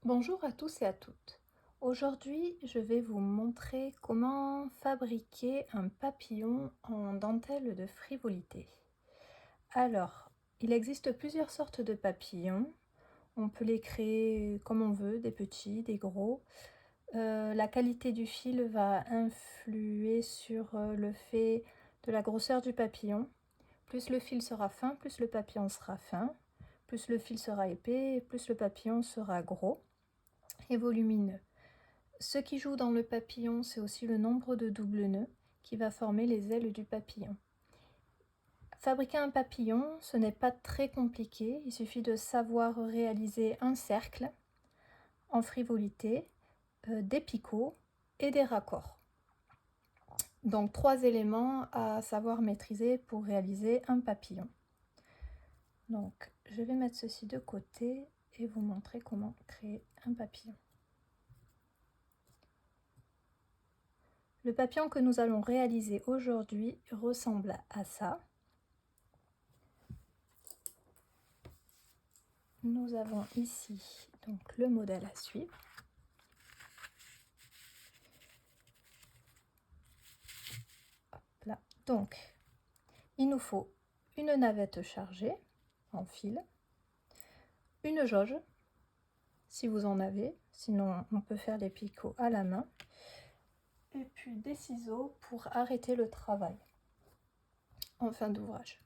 Bonjour à tous et à toutes. Aujourd'hui, je vais vous montrer comment fabriquer un papillon en dentelle de frivolité. Alors, il existe plusieurs sortes de papillons. On peut les créer comme on veut, des petits, des gros. La qualité du fil va influer sur le fait de la grosseur du papillon. Plus le fil sera fin, plus le papillon sera fin. Plus le fil sera épais, plus le papillon sera gros et volumineux. Ce qui joue dans le papillon, c'est aussi le nombre de doubles nœuds qui va former les ailes du papillon. Fabriquer un papillon, ce n'est pas très compliqué, il suffit de savoir réaliser un cercle en frivolité, des picots et des raccords. Donc 3 éléments à savoir maîtriser pour réaliser un papillon. Donc je vais mettre ceci de côté et vous montrer comment créer un papillon. Le papillon que nous allons réaliser aujourd'hui ressemble à ça. Nous avons ici donc le modèle à suivre. Hop là. Donc, il nous faut une navette chargée en fil, une jauge, si vous en avez, sinon on peut faire les picots à la main, et puis des ciseaux pour arrêter le travail en fin d'ouvrage.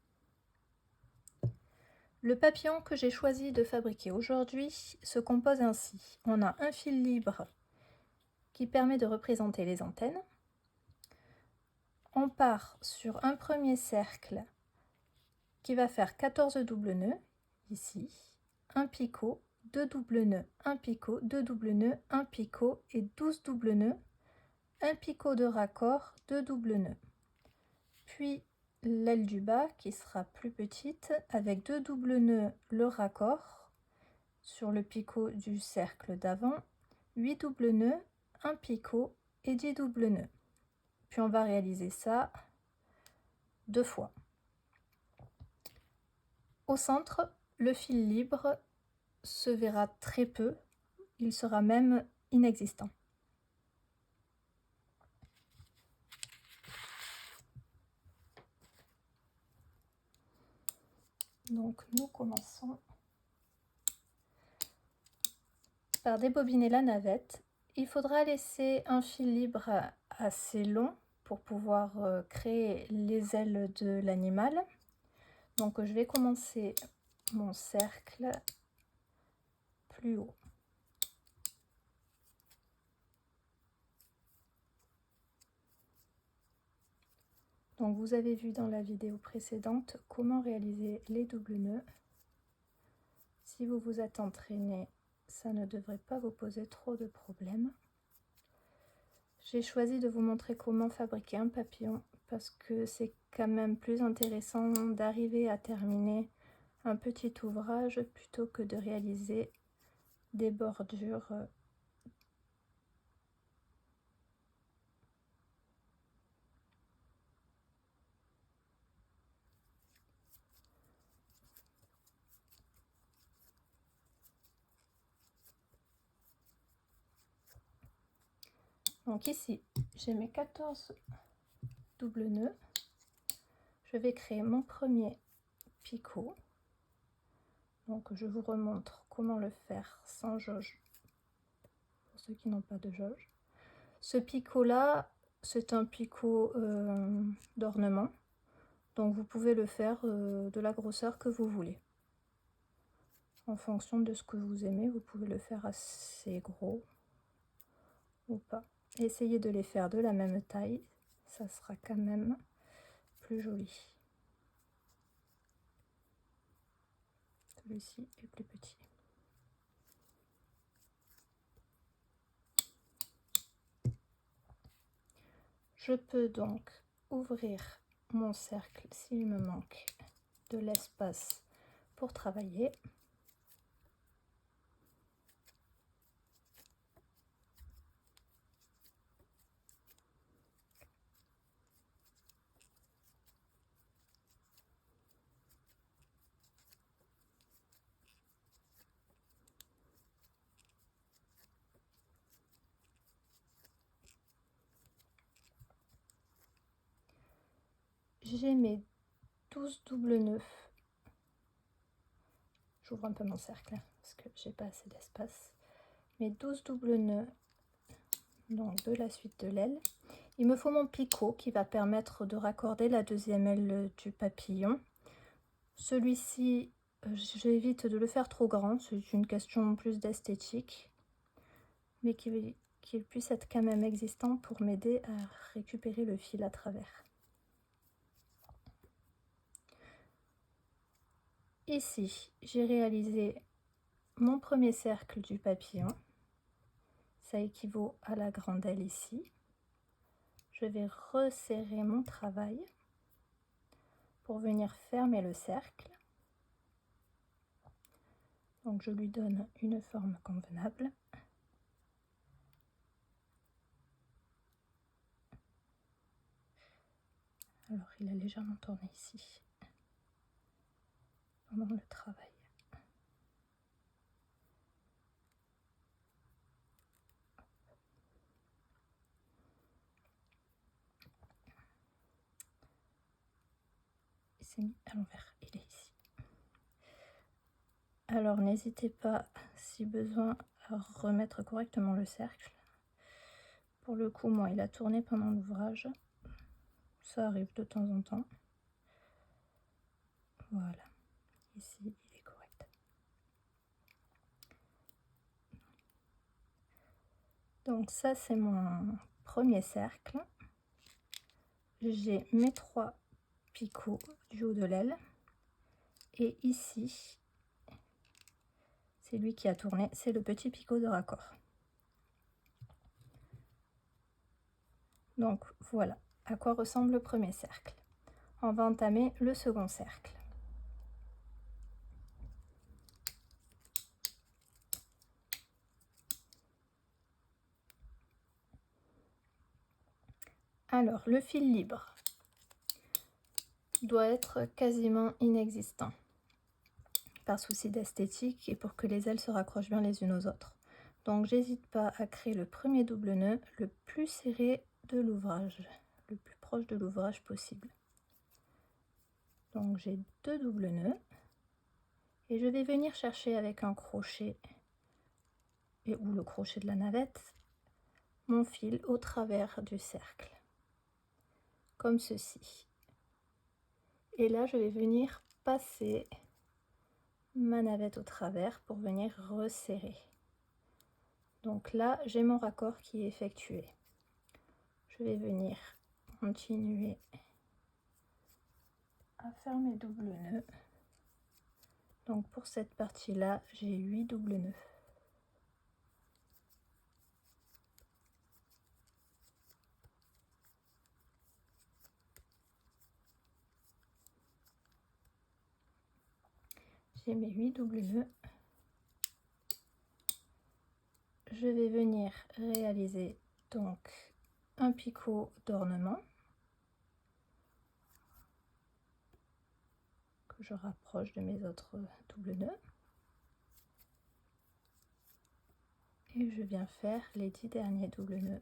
Le papillon que j'ai choisi de fabriquer aujourd'hui se compose ainsi. On a un fil libre qui permet de représenter les antennes. On part sur un premier cercle qui va faire 14 doubles nœuds, ici, un picot, 2 doubles nœuds, un picot, 2 doubles nœuds, un picot et 12 doubles nœuds, un picot de raccord, 2 doubles nœuds. Puis l'aile du bas qui sera plus petite avec 2 doubles nœuds le raccord sur le picot du cercle d'avant, 8 doubles nœuds, un picot et 10 doubles nœuds. Puis on va réaliser ça 2 fois. Au centre, le fil libre se verra très peu, il sera même inexistant. Donc nous commençons par débobiner la navette. Il faudra laisser un fil libre assez long pour pouvoir créer les ailes de l'animal. Donc je vais commencer mon cercle plus haut. Donc vous avez vu dans la vidéo précédente comment réaliser les doubles nœuds. Si vous vous êtes entraîné, ça ne devrait pas vous poser trop de problèmes. J'ai choisi de vous montrer comment fabriquer un papillon parce que c'est quand même plus intéressant d'arriver à terminer un petit ouvrage plutôt que de réaliser des bordures. Donc ici, j'ai mes 14 doubles nœuds. Je vais créer mon premier picot. Donc je vous remontre comment le faire sans jauge pour ceux qui n'ont pas de jauge. Ce picot là, c'est un picot d'ornement, donc vous pouvez le faire de la grosseur que vous voulez. En fonction de ce que vous aimez, vous pouvez le faire assez gros ou pas. Essayez de les faire de la même taille, ça sera quand même plus joli. Celui-ci est plus petit. Je peux donc ouvrir mon cercle s'il me manque de l'espace pour travailler. j'ai mes 12 doubles nœuds. J'ouvre un peu mon cercle parce que j'ai pas assez d'espace. Mes 12 doubles nœuds donc de la suite de l'aile. Il me faut mon picot qui va permettre de raccorder la deuxième aile du papillon. Celui-ci, j'évite de le faire trop grand, c'est une question plus d'esthétique, mais qu'il puisse être quand même existant pour m'aider à récupérer le fil à travers. Ici, j'ai réalisé mon premier cercle du papillon. Ça équivaut à la grande aile ici. Je vais resserrer mon travail pour venir fermer le cercle. Donc je lui donne une forme convenable. Alors il a légèrement tourné ici pendant le travail. Il s'est mis à l'envers, il est ici. Alors n'hésitez pas, si besoin, à remettre correctement le cercle. Pour le coup, moi, il a tourné pendant l'ouvrage. Ça arrive de temps en temps. Voilà, ici, il est correct. Donc ça, c'est mon premier cercle. J'ai mes 3 picots du haut de l'aile. Et ici, c'est lui qui a tourné, c'est le petit picot de raccord. Donc voilà à quoi ressemble le premier cercle. On va entamer le second cercle. Alors le fil libre doit être quasiment inexistant par souci d'esthétique et pour que les ailes se raccrochent bien les unes aux autres. Donc j'hésite pas à créer le premier double nœud le plus serré de l'ouvrage, le plus proche de l'ouvrage possible. Donc j'ai 2 doubles nœuds et je vais venir chercher avec un crochet ou le crochet de la navette mon fil au travers du cercle, comme ceci. Et là je vais venir passer ma navette au travers pour venir resserrer. Donc là j'ai mon raccord qui est effectué. Je vais venir continuer à faire mes doubles nœuds. Donc pour cette partie là j'ai 8 doubles nœuds. J'ai mes 8 doubles nœuds. Je vais venir réaliser donc un picot d'ornement que je rapproche de mes autres doubles nœuds et je viens faire les 10 derniers doubles nœuds.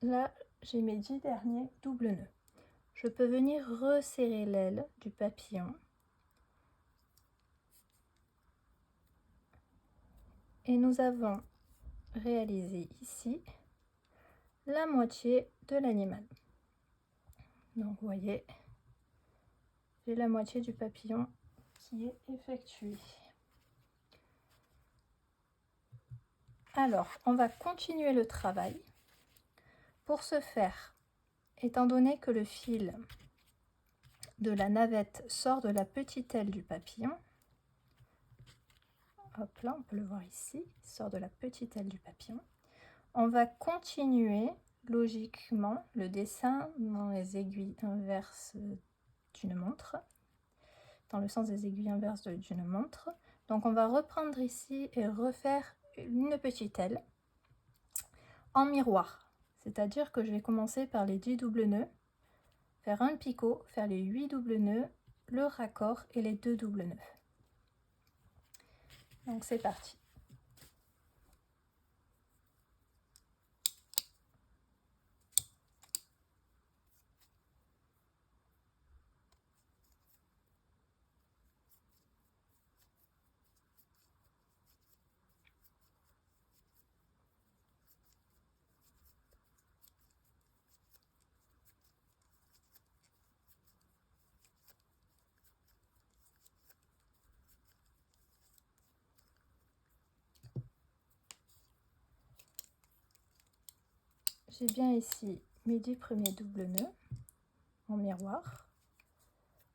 Là, j'ai mes 10 derniers doubles nœuds. Je peux venir resserrer l'aile du papillon. Et nous avons réalisé ici la moitié de l'animal. Donc vous voyez, j'ai la moitié du papillon qui est effectuée. Alors, on va continuer le travail. Pour ce faire, étant donné que le fil de la navette sort de la petite aile du papillon, hop là, on peut le voir ici, il sort de la petite aile du papillon, on va continuer logiquement le dessin dans les aiguilles inverses d'une montre, dans le sens des aiguilles inverses d'une montre, Donc on va reprendre ici et refaire une petite aile en miroir. C'est-à-dire que je vais commencer par les 10 doubles nœuds, faire un picot, faire les 8 doubles nœuds, le raccord et les 2 doubles nœuds. Donc c'est parti. J'ai bien ici mes 10 premiers doubles nœuds en miroir.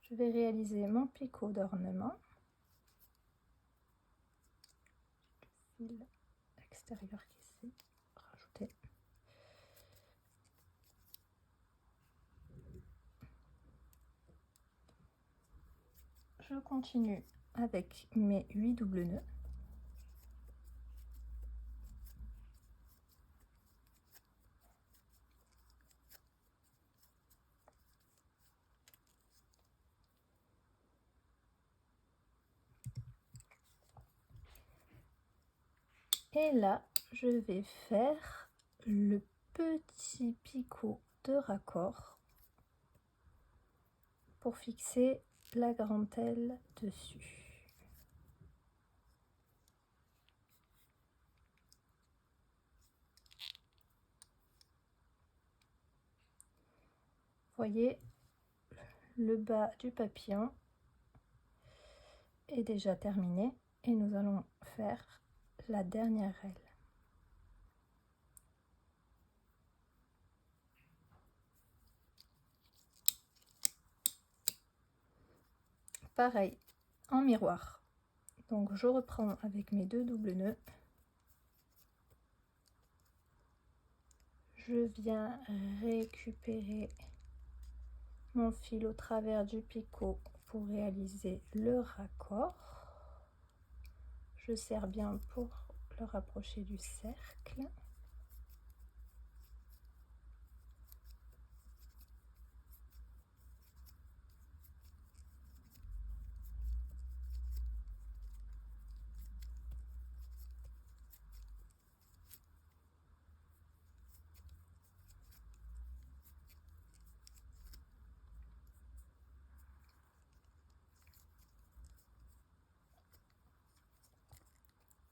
Je vais réaliser mon picot d'ornement. Fil extérieur qui est ici, rajouter. Je continue avec mes 8 doubles nœuds. Et là, je vais faire le petit picot de raccord pour fixer la grande aile dessus. Voyez, le bas du papillon est déjà terminé et nous allons faire la dernière aile. Pareil, en miroir. Donc je reprends avec mes 2 doubles nœuds. Je viens récupérer mon fil au travers du picot pour réaliser le raccord. Je serre bien pour le rapprocher du cercle.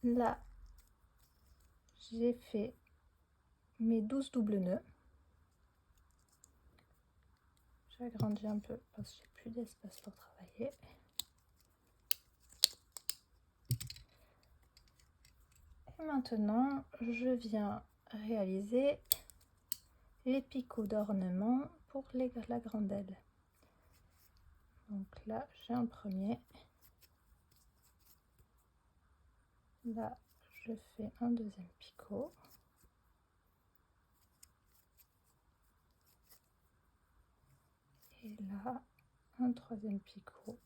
Là, j'ai fait mes 12 doubles nœuds. J'agrandis un peu parce que j'ai plus d'espace pour travailler. Et maintenant, je viens réaliser les picots d'ornement pour la grande aile. Donc là, j'ai un premier. Là, je fais un deuxième picot. Et là, un troisième picot.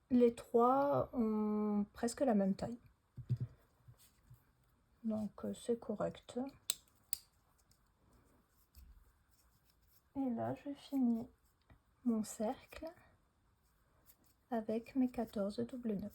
Les trois ont presque la même taille. Donc c'est correct. Et là, je finis mon cercle avec mes 14 doubles nœuds.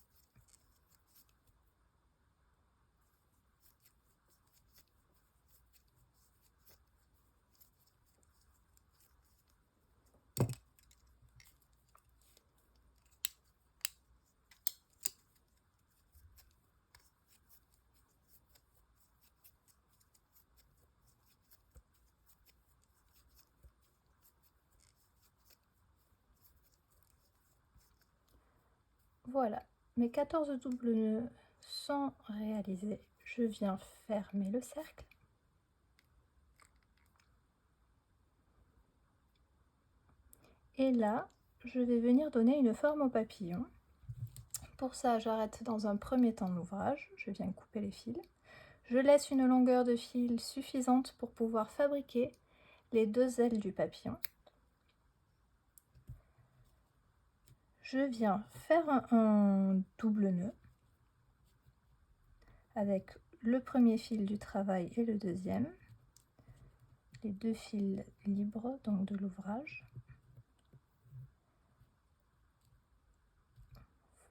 Voilà, mes 14 doubles nœuds sont réalisés. Je viens fermer le cercle. Et là, je vais venir donner une forme au papillon. Pour ça, j'arrête dans un premier temps l'ouvrage. Je viens couper les fils. Je laisse une longueur de fil suffisante pour pouvoir fabriquer les 2 ailes du papillon. je viens faire un double nœud avec le premier fil du travail et le deuxième, les deux fils libres donc de l'ouvrage.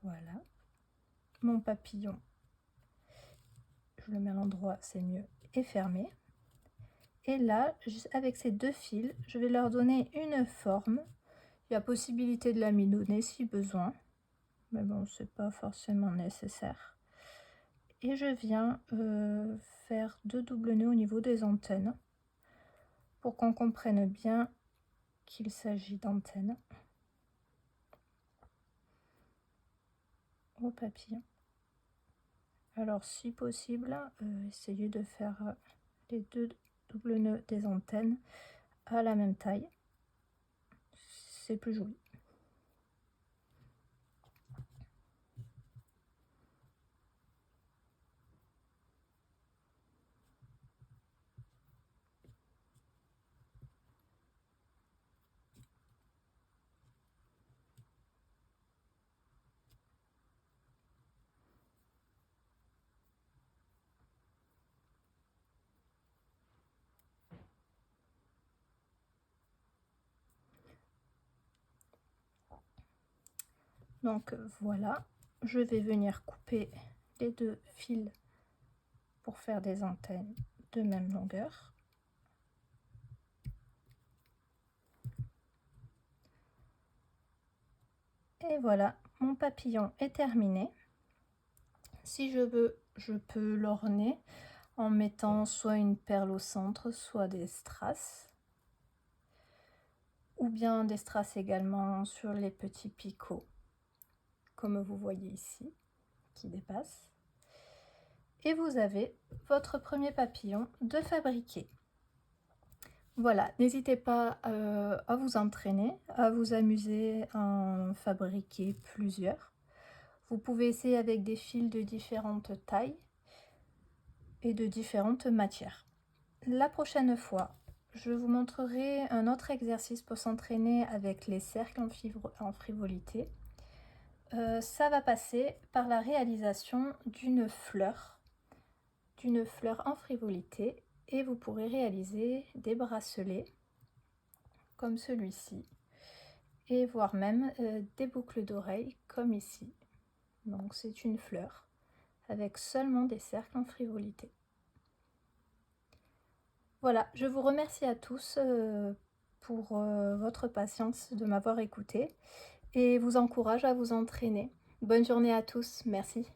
Voilà, mon papillon, je le mets à l'endroit, c'est mieux, est fermé. Et là, avec ces deux fils, je vais leur donner une forme. Il y a possibilité de l'amidonner si besoin, mais bon, c'est pas forcément nécessaire. Et je viens faire 2 doubles nœuds au niveau des antennes pour qu'on comprenne bien qu'il s'agit d'antennes au papillon. Alors si possible, essayez de faire les 2 doubles nœuds des antennes à la même taille, c'est plus joli. Donc voilà, je vais venir couper les deux fils pour faire des antennes de même longueur. Et voilà, mon papillon est terminé. Si je veux, je peux l'orner en mettant soit une perle au centre, soit des strass. Ou bien des strass également sur les petits picots, comme vous voyez ici, qui dépassent. Et vous avez votre premier papillon de fabriquer. Voilà, n'hésitez pas à vous entraîner, à vous amuser à en fabriquer plusieurs. Vous pouvez essayer avec des fils de différentes tailles et de différentes matières. La prochaine fois, je vous montrerai un autre exercice pour s'entraîner avec les cercles en frivolité. Ça va passer par la réalisation d'une fleur en frivolité, et vous pourrez réaliser des bracelets comme celui-ci et voire même des boucles d'oreilles comme ici. Donc c'est une fleur avec seulement des cercles en frivolité. Voilà, je vous remercie à tous pour votre patience de m'avoir écouté et vous encourage à vous entraîner. Bonne journée à tous, merci.